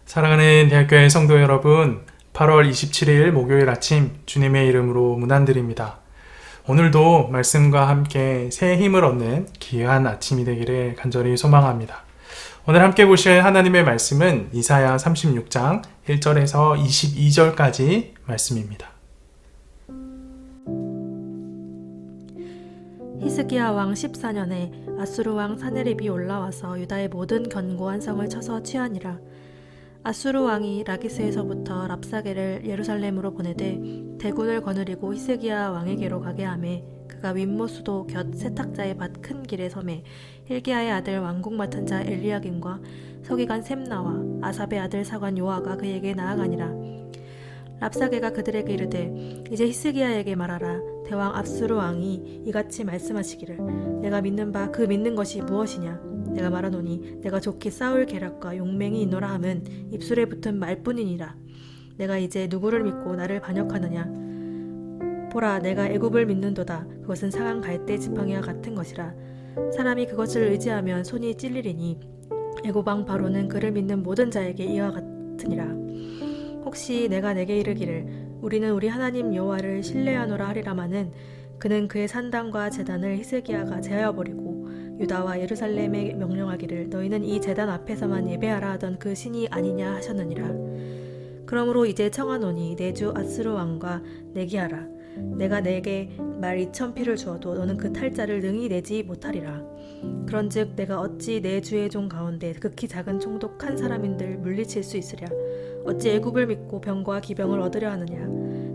사랑하는 대학교의 성도 여러분, 8월 27일 목요일 아침 주님의 이름으로 문안드립니다. 오늘도 말씀과 함께 새 힘을 얻는 귀한 아침이 되기를 간절히 소망합니다. 오늘 함께 보실 하나님의 말씀은 이사야 36장 1절에서 22절까지 말씀입니다. 히스기야 왕 14년에 아수르 왕 사네립이 올라와서 유다의 모든 견고한 성을 쳐서 취하니라. 아수르 왕이 라기스에서부터 랍사게를 예루살렘으로 보내되 대군을 거느리고 히스기야 왕에게로 가게 하매 그가 윗모 수도 곁 세탁자의 밭 큰 길에 섬에 hil기야의 아들 왕궁 맡은 자 엘리야김과 서기관 셈나와 아삽의 아들 사관 요아가 그에게 나아가니라. 랍사게가 그들에게 이르되 이제 히스기야에게 말하라. 대왕 아수르 왕이 이같이 말씀하시기를 내가 믿는 바 그 믿는 것이 무엇이냐. 내가 말하노니 내가 좋게 싸울 계략과 용맹이 있노라 함은 입술에 붙은 말뿐이니라. 내가 이제 누구를 믿고 나를 반역하느냐. 보라, 내가 애굽을 믿는도다. 그것은 상한 갈대 지팡이와 같은 것이라. 사람이 그것을 의지하면 손이 찔리리니 애굽 왕 바로는 그를 믿는 모든 자에게 이와 같으니라. 혹시 내가 내게 이르기를 우리는 우리 하나님 여호와를 신뢰하노라 하리라마는 그는 그의 산당과 제단을 히스기야가 제하여 버리고 유다와 예루살렘에 명령하기를 너희는 이 제단 앞에서만 예배하라 하던 그 신이 아니냐 하셨느니라. 그러므로 이제 청하노니 내 주 아수르 왕과 내기하라. 내가 내게 말 2,000피를 주어도 너는 그 탈자를 능히 내지 못하리라. 그런즉 내가 어찌 내 주의 종 가운데 극히 작은 총독한 사람인들 물리칠 수 있으랴. 어찌 애굽을 믿고 병과 기병을 얻으려 하느냐.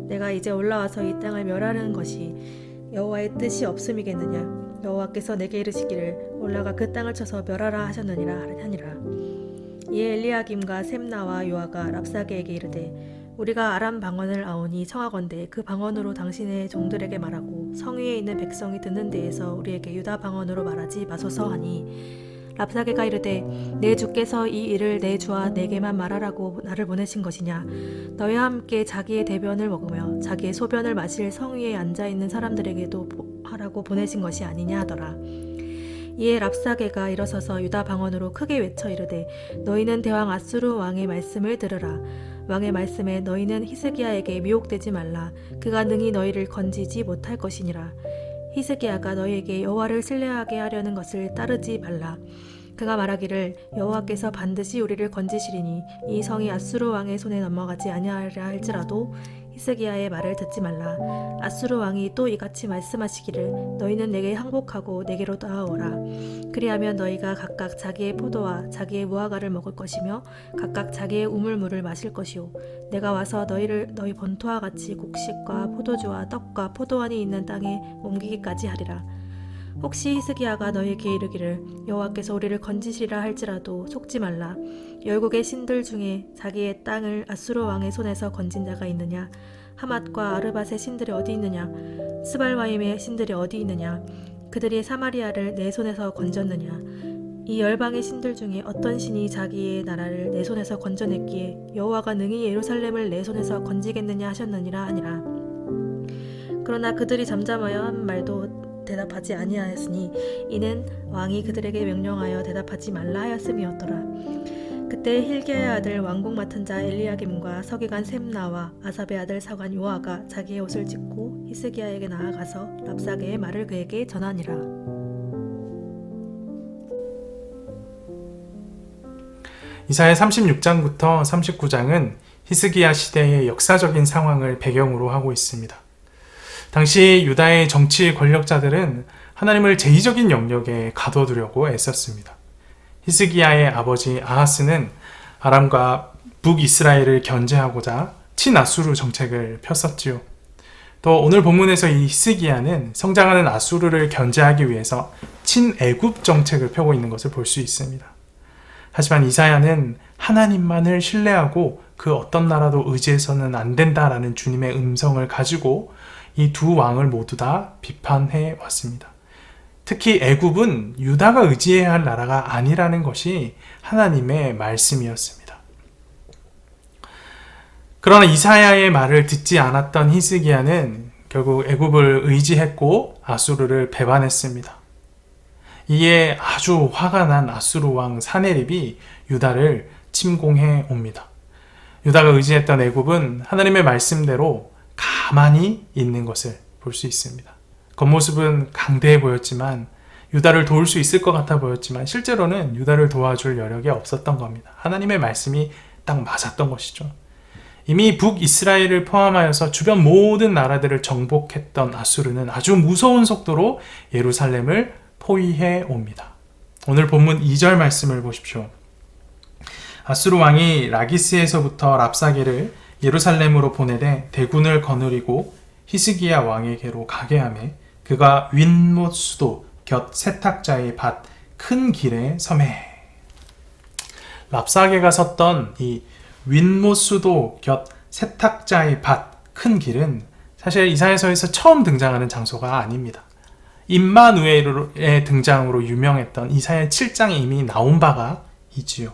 내가 이제 올라와서 이 땅을 멸하는 것이 여호와의 뜻이 없음이겠느냐. 여호와께서 내게 이르시기를 올라가 그 땅을 쳐서 멸하라 하셨느니라 하니라. 이에 엘리야김과 셈나와 요아가 랍사게에게 이르되 우리가 아람 방언을 아오니 청하건대 그 방언으로 당신의 종들에게 말하고 성 위에 있는 백성이 듣는 데에서 우리에게 유다 방언으로 말하지 마소서 하니 랍사게가 이르되 내 주께서 이 일을 내 주와 내게만 말하라고 나를 보내신 것이냐. 너희와 함께 자기의 대변을 먹으며 자기의 소변을 마실 성 위에 앉아있는 사람들에게도 하라고 보내신 것이 아니냐 하더라. 이에 랍사게가 일어서서 유다 방언으로 크게 외쳐 이르되 너희는 대왕 아수르 왕의 말씀을 들으라. 왕의 말씀에 너희는 히스기야에게 미혹되지 말라. 그가 능히 너희를 건지지 못할 것이니라. 히스기야가 너희에게 여호와를 신뢰하게 하려는 것을 따르지 말라. 그가 말하기를 여호와께서 반드시 우리를 건지시리니 이 성이 아수르 왕의 손에 넘어가지 아니하리라 할지라도 히스기야의 말을 듣지 말라. 아수르 왕이 또 이같이 말씀하시기를 너희는 내게 항복하고 내게로 돌아오라. 그리하면 너희가 각각 자기의 포도와 자기의 무화과를 먹을 것이며 각각 자기의 우물물을 마실 것이요 내가 와서 너희 본토와 같이 곡식과 포도주와 떡과 포도원이 있는 땅에 옮기기까지 하리라. 혹시 히스기야가 너희에게 이르기를 여호와께서 우리를 건지시리라 할지라도 속지 말라. 열국의 신들 중에 자기의 땅을 아수르 왕의 손에서 건진 자가 있느냐. 하맛과 아르밧의 신들이 어디 있느냐. 스발와임의 신들이 어디 있느냐. 그들이 사마리아를 내 손에서 건졌느냐. 이 열방의 신들 중에 어떤 신이 자기의 나라를 내 손에서 건져냈기에 여호와가 능히 예루살렘을 내 손에서 건지겠느냐 하셨느니라 하니라. 그러나 그들이 잠잠하여 한 말도 대답하지 아니하였으니 이는 왕이 그들에게 명령하여 대답하지 말라 하였음이었더라. 그때 hil기야의 아들 왕궁 맡은 자 엘리야김과 서기관 셈나와 아삽의 아들 사관 요아가 자기의 옷을 찢고 히스기야에게 나아가서 랍사게의 말을 그에게 전하니라. 이사야 36장부터 39장은 히스기야 시대의 역사적인 상황을 배경으로 하고 있습니다. 당시 유다의 정치 권력자들은 하나님을 제의적인 영역에 가둬두려고 애썼습니다. 히스기야의 아버지 아하스는 아람과 북이스라엘을 견제하고자 친아수르 정책을 폈었지요. 또 오늘 본문에서 이 히스기야는 성장하는 아수르를 견제하기 위해서 친애굽 정책을 펴고 있는 것을 볼 수 있습니다. 하지만 이사야는 하나님만을 신뢰하고 그 어떤 나라도 의지해서는 안 된다라는 주님의 음성을 가지고 이 두 왕을 모두 다 비판해 왔습니다. 특히 애굽은 유다가 의지해야 할 나라가 아니라는 것이 하나님의 말씀이었습니다. 그러나 이사야의 말을 듣지 않았던 히스기야는 결국 애굽을 의지했고 아수르를 배반했습니다. 이에 아주 화가 난 아수르 왕 사네립이 유다를 침공해 옵니다. 유다가 의지했던 애굽은 하나님의 말씀대로 가만히 있는 것을 볼 수 있습니다. 겉모습은 강대해 보였지만, 유다를 도울 수 있을 것 같아 보였지만 실제로는 유다를 도와줄 여력이 없었던 겁니다. 하나님의 말씀이 딱 맞았던 것이죠. 이미 북이스라엘을 포함하여서 주변 모든 나라들을 정복했던 아수르는 아주 무서운 속도로 예루살렘을 포위해 옵니다. 오늘 본문 2절 말씀을 보십시오. 아수르 왕이 라기스에서부터 랍사게를 예루살렘으로 보내되 대군을 거느리고 히스기야 왕에게로 가게 하매 그가 윈못 수도 곁 세탁자의 밭 큰 길에 서매. 랍사게가 섰던 이 윈못 수도 곁 세탁자의 밭 큰 길은 사실 이사야서에서 처음 등장하는 장소가 아닙니다. 임마누엘의 등장으로 유명했던 이사야 7장에 이미 나온 바가 있지요.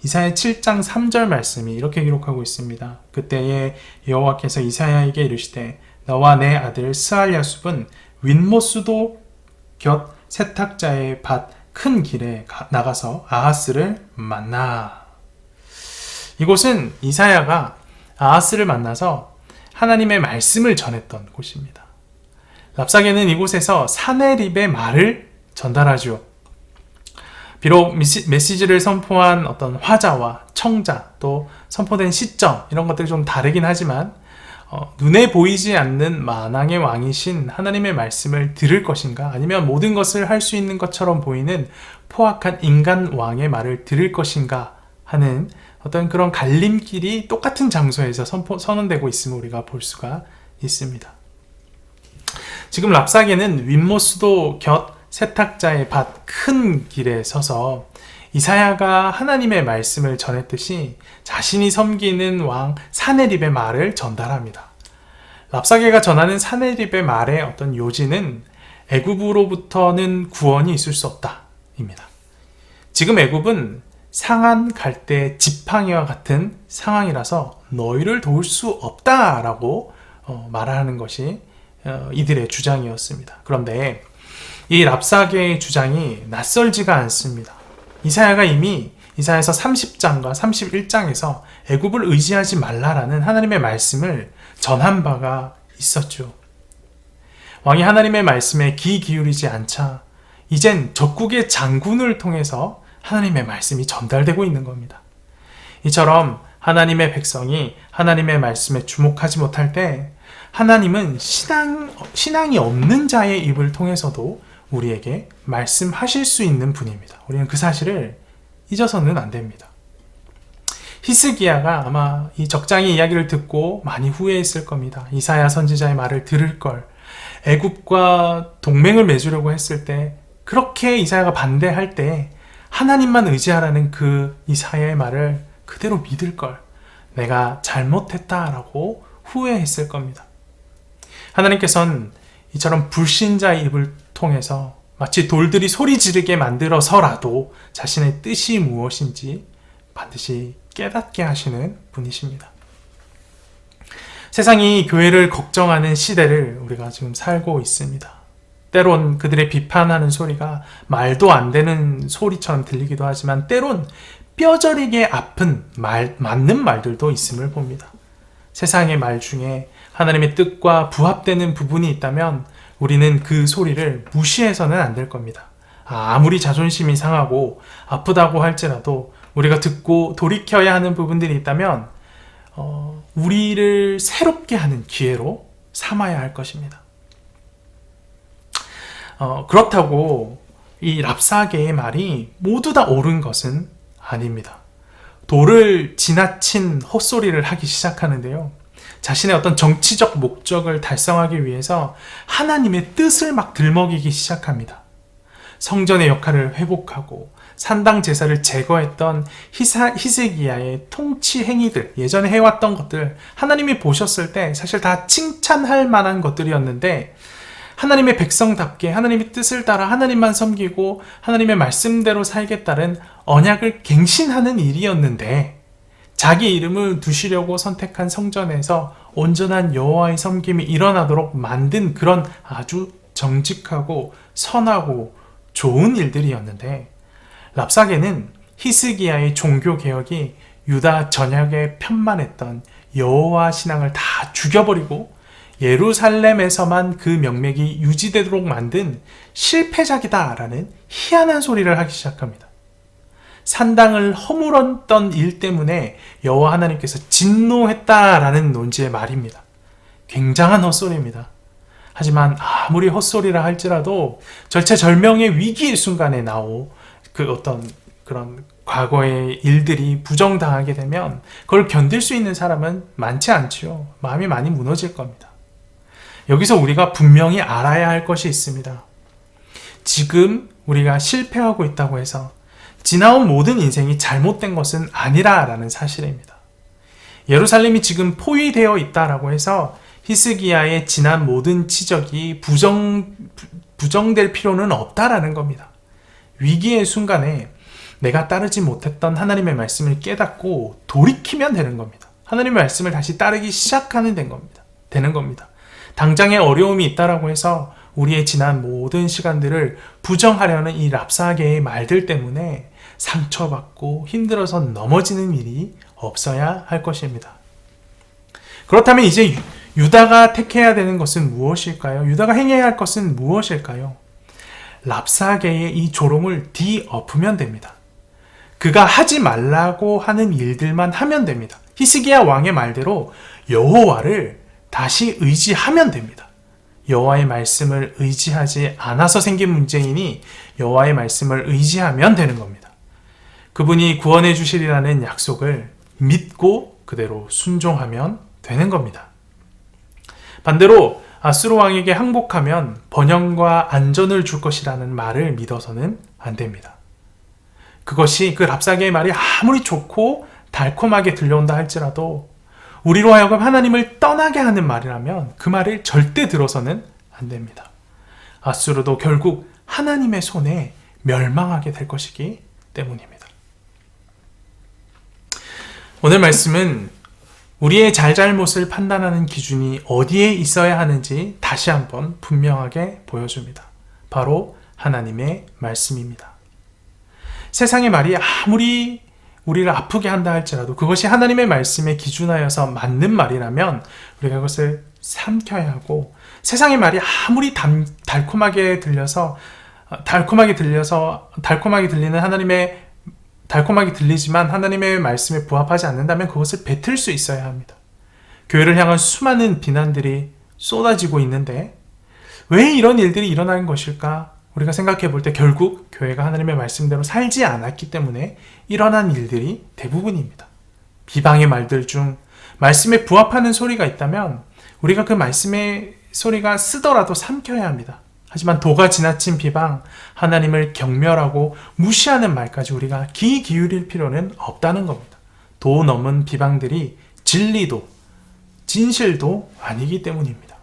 이사야 7장 3절 말씀이 이렇게 기록하고 있습니다. 그때에 여호와께서 이사야에게 이르시되 너와 내 아들 스알야숲은 윈못 수도 곁 세탁자의 밭 큰 길에 나가서 아하스를 만나. 이곳은 이사야가 아하스를 만나서 하나님의 말씀을 전했던 곳입니다. 랍사게는 이곳에서 사네립의 말을 전달하죠. 비록 메시지를 선포한 어떤 화자와 청자, 또 선포된 시점 이런 것들이 좀 다르긴 하지만 눈에 보이지 않는 만왕의 왕이신 하나님의 말씀을 들을 것인가, 아니면 모든 것을 할 수 있는 것처럼 보이는 포악한 인간 왕의 말을 들을 것인가 하는 어떤 그런 갈림길이 똑같은 장소에서 선언되고 있음을 우리가 볼 수가 있습니다. 지금 랍사게는 윈모수도 곁 세탁자의 밭 큰 길에 서서 이사야가 하나님의 말씀을 전했듯이 자신이 섬기는 왕 사네립의 말을 전달합니다. 랍사게가 전하는 사네립의 말의 어떤 요지는 애굽으로부터는 구원이 있을 수 없다 입니다. 지금 애굽은 상한 갈대 지팡이와 같은 상황이라서 너희를 도울 수 없다라고 말하는 것이 이들의 주장이었습니다. 그런데 이 랍사게의 주장이 낯설지가 않습니다. 이사야가 이미 이사야서 30장과 31장에서 애굽을 의지하지 말라라는 하나님의 말씀을 전한 바가 있었죠. 왕이 하나님의 말씀에 귀 기울이지 않자 이젠 적국의 장군을 통해서 하나님의 말씀이 전달되고 있는 겁니다. 이처럼 하나님의 백성이 하나님의 말씀에 주목하지 못할 때 하나님은 신앙이 없는 자의 입을 통해서도 우리에게 말씀하실 수 있는 분입니다. 우리는 그 사실을 잊어서는 안 됩니다. 히스기야가 아마 이 적장의 이야기를 듣고 많이 후회했을 겁니다. 이사야 선지자의 말을 들을 걸, 애굽과 동맹을 맺으려고 했을 때 그렇게 이사야가 반대할 때 하나님만 의지하라는 그 이사야의 말을 그대로 믿을 걸, 내가 잘못했다라고 후회했을 겁니다. 하나님께서는 이처럼 불신자의 입을 통해서 마치 돌들이 소리 지르게 만들어서라도 자신의 뜻이 무엇인지 반드시 깨닫게 하시는 분이십니다. 세상이 교회를 걱정하는 시대를 우리가 지금 살고 있습니다. 때론 그들의 비판하는 소리가 말도 안 되는 소리처럼 들리기도 하지만 때론 뼈저리게 아픈 맞는 말들도 있음을 봅니다. 세상의 말 중에 하나님의 뜻과 부합되는 부분이 있다면 우리는 그 소리를 무시해서는 안 될 겁니다. 아무리 자존심이 상하고 아프다고 할지라도 우리가 듣고 돌이켜야 하는 부분들이 있다면 우리를 새롭게 하는 기회로 삼아야 할 것입니다. 그렇다고 이 랍사게의 말이 모두 다 옳은 것은 아닙니다. 도를 지나친 헛소리를 하기 시작하는데요. 자신의 어떤 정치적 목적을 달성하기 위해서 하나님의 뜻을 막 들먹이기 시작합니다. 성전의 역할을 회복하고 산당 제사를 제거했던 히스기야의 통치 행위들, 예전에 해왔던 것들, 하나님이 보셨을 때 사실 다 칭찬할 만한 것들이었는데 하나님의 백성답게 하나님의 뜻을 따라 하나님만 섬기고 하나님의 말씀대로 살겠다는 언약을 갱신하는 일이었는데 자기 이름을 두시려고 선택한 성전에서 온전한 여호와의 섬김이 일어나도록 만든 그런 아주 정직하고 선하고 좋은 일들이었는데 랍사게는 히스기야의 종교 개혁이 유다 전역에 편만했던 여호와 신앙을 다 죽여버리고 예루살렘에서만 그 명맥이 유지되도록 만든 실패작이다라는 희한한 소리를 하기 시작합니다. 산당을 허물었던 일 때문에 여호와 하나님께서 진노했다라는 논지의 말입니다. 굉장한 헛소리입니다. 하지만 아무리 헛소리라 할지라도 절체절명의 위기의 순간에 그 어떤 그런 과거의 일들이 부정당하게 되면 그걸 견딜 수 있는 사람은 많지 않지요. 마음이 많이 무너질 겁니다. 여기서 우리가 분명히 알아야 할 것이 있습니다. 지금 우리가 실패하고 있다고 해서 지나온 모든 인생이 잘못된 것은 아니라라는 사실입니다. 예루살렘이 지금 포위되어 있다라고 해서 히스기야의 지난 모든 치적이 부정될 필요는 없다라는 겁니다. 위기의 순간에 내가 따르지 못했던 하나님의 말씀을 깨닫고 돌이키면 되는 겁니다. 하나님의 말씀을 다시 따르기 시작하는 되는 겁니다. 당장의 어려움이 있다라고 해서 우리의 지난 모든 시간들을 부정하려는 이 랍사게의 말들 때문에 상처받고 힘들어서 넘어지는 일이 없어야 할 것입니다. 그렇다면 이제 유다가 택해야 되는 것은 무엇일까요? 유다가 행해야 할 것은 무엇일까요? 랍사게의 이 조롱을 뒤엎으면 됩니다. 그가 하지 말라고 하는 일들만 하면 됩니다. 히스기야 왕의 말대로 여호와를 다시 의지하면 됩니다. 여호와의 말씀을 의지하지 않아서 생긴 문제이니 여호와의 말씀을 의지하면 되는 겁니다. 그분이 구원해 주시리라는 약속을 믿고 그대로 순종하면 되는 겁니다. 반대로 아수르 왕에게 항복하면 번영과 안전을 줄 것이라는 말을 믿어서는 안 됩니다. 그것이 그 랍사게의 말이 아무리 좋고 달콤하게 들려온다 할지라도 우리로 하여금 하나님을 떠나게 하는 말이라면 그 말을 절대 들어서는 안 됩니다. 아수르도 결국 하나님의 손에 멸망하게 될 것이기 때문입니다. 오늘 말씀은 우리의 잘잘못을 판단하는 기준이 어디에 있어야 하는지 다시 한번 분명하게 보여줍니다. 바로 하나님의 말씀입니다. 세상의 말이 아무리 우리를 아프게 한다 할지라도 그것이 하나님의 말씀에 기준하여서 맞는 말이라면 우리가 그것을 삼켜야 하고, 세상의 말이 아무리 달콤하게 들리지만 하나님의 말씀에 부합하지 않는다면 그것을 뱉을 수 있어야 합니다. 교회를 향한 수많은 비난들이 쏟아지고 있는데 왜 이런 일들이 일어나는 것일까? 우리가 생각해 볼 때 결국 교회가 하나님의 말씀대로 살지 않았기 때문에 일어난 일들이 대부분입니다. 비방의 말들 중 말씀에 부합하는 소리가 있다면 우리가 그 말씀의 소리가 쓰더라도 삼켜야 합니다. 하지만 도가 지나친 비방, 하나님을 경멸하고 무시하는 말까지 우리가 귀 기울일 필요는 없다는 겁니다. 도 넘은 비방들이 진리도 진실도 아니기 때문입니다.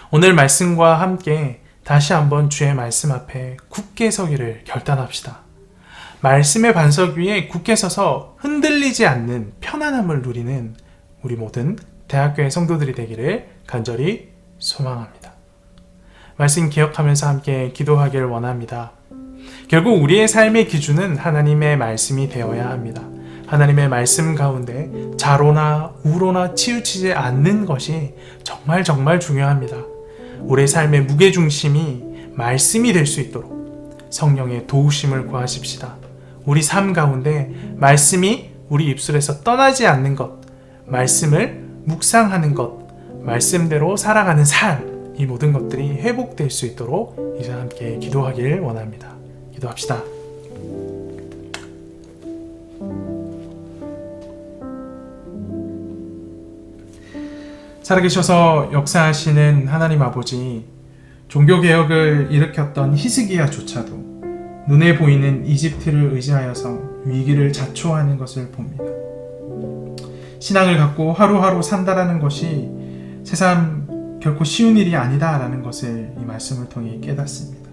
오늘 말씀과 함께 다시 한번 주의 말씀 앞에 굳게 서기를 결단합시다. 말씀의 반석 위에 굳게 서서 흔들리지 않는 편안함을 누리는 우리 모든 대학교의 성도들이 되기를 간절히 소망합니다. 말씀 기억하면서 함께 기도하기를 원합니다. 결국 우리의 삶의 기준은 하나님의 말씀이 되어야 합니다. 하나님의 말씀 가운데 자로나 우로나 치우치지 않는 것이 정말 중요합니다. 우리의 삶의 무게중심이 말씀이 될 수 있도록 성령의 도우심을 구하십시다. 우리 삶 가운데 말씀이 우리 입술에서 떠나지 않는 것, 말씀을 묵상하는 것, 말씀대로 살아가는 삶, 이 모든 것들이 회복될 수 있도록 이제 함께 기도하기를 원합니다. 기도합시다. 살아계셔서 역사하시는 하나님 아버지, 종교개혁을 일으켰던 히스기야조차도 눈에 보이는 이집트를 의지하여서 위기를 자초하는 것을 봅니다. 신앙을 갖고 하루하루 산다라는 것이 세상 결코 쉬운 일이 아니다라는 것을 이 말씀을 통해 깨닫습니다.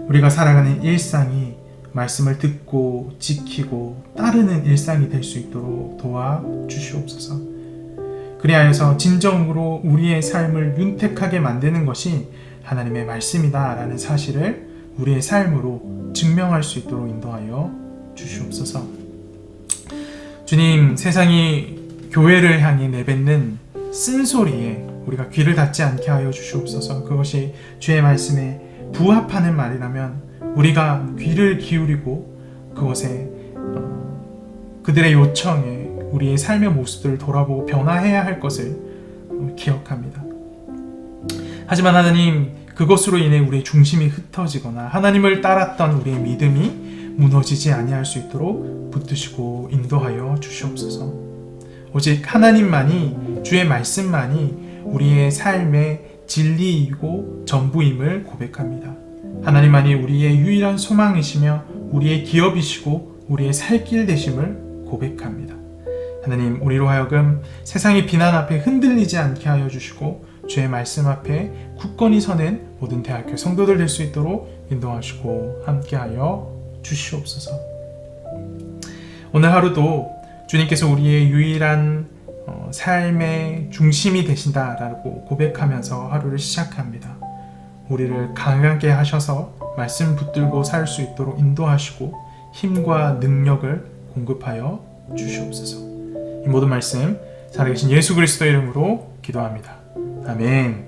우리가 살아가는 일상이 말씀을 듣고 지키고 따르는 일상이 될 수 있도록 도와주시옵소서. 그리하여서 진정으로 우리의 삶을 윤택하게 만드는 것이 하나님의 말씀이다 라는 사실을 우리의 삶으로 증명할 수 있도록 인도하여 주시옵소서. 주님, 세상이 교회를 향해 내뱉는 쓴소리에 우리가 귀를 닫지 않게 하여 주시옵소서. 그것이 주의 말씀에 부합하는 말이라면 우리가 귀를 기울이고 그것에 그들의 요청에 우리의 삶의 모습들을 돌아보고 변화해야 할 것을 기억합니다. 하지만 하나님, 그것으로 인해 우리의 중심이 흩어지거나 하나님을 따랐던 우리의 믿음이 무너지지 아니할 수 있도록 붙드시고 인도하여 주시옵소서. 오직 하나님만이, 주의 말씀만이 우리의 삶의 진리이고 전부임을 고백합니다. 하나님만이 우리의 유일한 소망이시며 우리의 기업이시고 우리의 살 길 되심을 고백합니다. 하나님, 우리로 하여금 세상의 비난 앞에 흔들리지 않게 하여 주시고 주의 말씀 앞에 굳건히 서는 모든 대학교 성도들 될 수 있도록 인도하시고 함께하여 주시옵소서. 오늘 하루도 주님께서 우리의 유일한 삶의 중심이 되신다라고 고백하면서 하루를 시작합니다. 우리를 강하게 하셔서 말씀 붙들고 살 수 있도록 인도하시고 힘과 능력을 공급하여 주시옵소서. 이 모든 말씀 살아계신 예수 그리스도의 이름으로 기도합니다. 아멘.